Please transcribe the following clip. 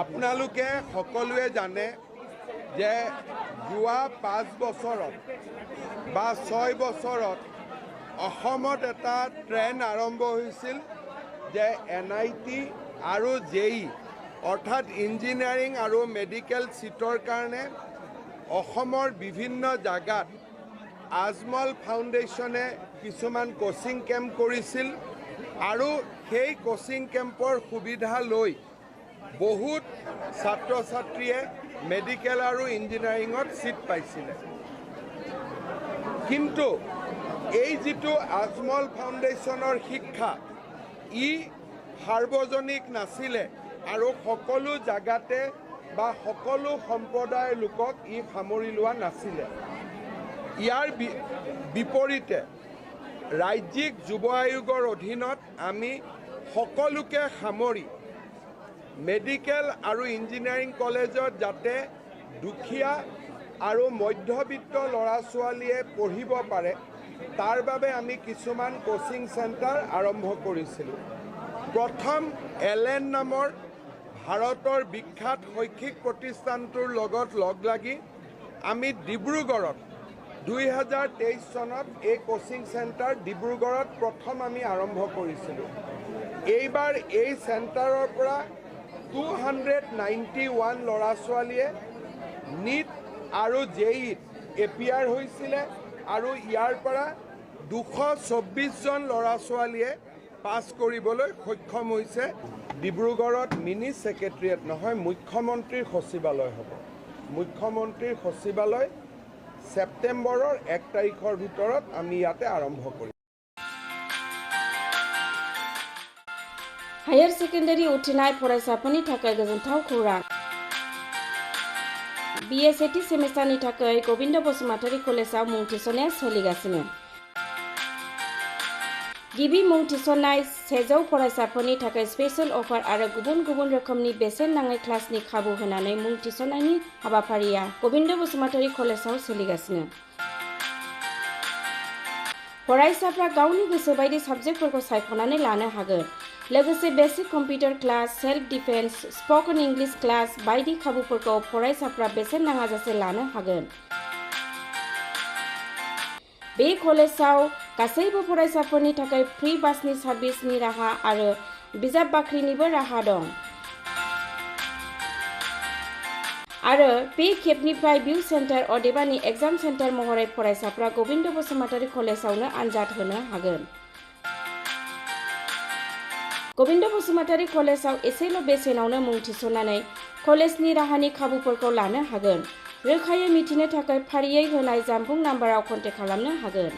আপোনালোকে সকলোৱে জানে যে যোৱা 5 বছৰত বা 6 বছৰত অসমত এটা ট্ৰেণ্ড আৰম্ভ হৈছিল যে NIT আৰু JEE অৰ্থাৎ ইঞ্জিনিয়াৰিং আৰু মেডিকেল সিটৰ কাৰণে অসমৰ বিভিন্ন জাগাত আজমল ফাউণ্ডেশ্যনে কিছুমান কোচিং কেম্প কৰিছিল আৰু সেই কোচিং কেম্পৰ সুবিধা লৈ বহুত ছাত্ৰ ছাত্ৰীয়ে মেডিকেল আৰু ইঞ্জিনিয়াৰিঙত সিট পাইছিল কিন্তু এই যেটো আজমল ফাউণ্ডেশ্যনৰ শিক্ষা ই সাৰ্বজনিক নাছিলে আৰু সকলো জাগাতে বা সকলো সম্প্ৰদায়ৰ লোকক ই সামৰি লোৱা নাছিলে ইয়াৰ বিপৰীতে ৰাজ্যিক যুৱ আয়োগৰ অধীনত আমি সকলোকে সামৰি মেডিকেল আৰু ইঞ্জিনিয়াৰিং কলেজত যাতে দুখীয়া আৰু মধ্যবিত্ত ল'ৰা ছোৱালীয়ে পঢ়িব পাৰে তাৰ বাবে আমি কিছুমান কোচিং সেন্টাৰ আৰম্ভ কৰিছিলোঁ প্ৰথম এলেন নামৰ ভাৰতৰ বিখ্যাত শৈক্ষিক প্ৰতিষ্ঠানটোৰ লগত লগ লাগি আমি ডিব্ৰুগড়ত 2023 চনত এই কোচিং সেন্টাৰ ডিব্ৰুগড়ত প্ৰথম আমি আৰম্ভ কৰিছিলোঁ এইবাৰ এই সেন্টাৰৰ পৰা 291 ল'ৰা ছোৱালীয়ে নিট আৰু JEE এপিয়াৰ হৈছিলে আৰু ইয়াৰ পৰা 224 জন ল'ৰা ছোৱালীয়ে পাছ কৰিবলৈ সক্ষম হৈছে ডিব্ৰুগড়ত মিনি সেক্ৰেটাৰিয়েট নহয় মুখ্যমন্ত্ৰীৰ সচিবালয় হ'ব মুখ্যমন্ত্ৰীৰ সচিবালয় সেপ্টেম্বৰৰ 1 তাৰিখৰ ভিতৰত আমি ইয়াতে আৰম্ভ কৰিম हायर सेकेन्डारि उथ्रिनाय फरायसाफोरनि थाखाय गोजोनथाव खौरां BSAT सेमिस्टारनि थाखाय गोविन्द बसुमतारी कलेजाव मुं थिसननाया सोलिगासिनो गिबि मुं थिसननाय 100 फरायसाफोरनि थाखाय स्पेशल अफार आरो गुबुन गुबुन रोखोमनि बेसेन नाङै क्लासनि खाबु होनानै मुं थिसननायनि हाबाफारिया गोविन्द बसुमतारी कलेजाव सोलिगासिनो फरायसाफ्रा गावनि गोसो बायदि साबजेक्टफोरखौ सायख'नानै लानो हागोन लोगोसे basic computer class self defence spoken English class बायदि खाबुफोरखौ फरायसाफ्रा बेसेन नाङाजासे लानो हागोन बे कलेजाव गासैबो फरायसाफोरनि थाखाय फ्री बासनि सार्भिसनि राहा आरो बिजाब बाख्रिनिबो राहा दं आरो बे खेबनिफ्राय भिउ सेन्टार अदेबानि एग्जाम सेन्टार महरै फरायसाफ्रा गोविन्द बसुमतारी कलेजावनो आनजाद होनो हागोन गोविन्द बसुमतारी कलेजाव एसेल' बेसेनावनो मुं थिसननानै कलेजनि राहानि खाबुफोरखौ लानो हागोन रोखायै मिथिनो थाखाय फारियै होनाय जानबुं नाम्बाराव कन्टेक्ट खालामनो हागोन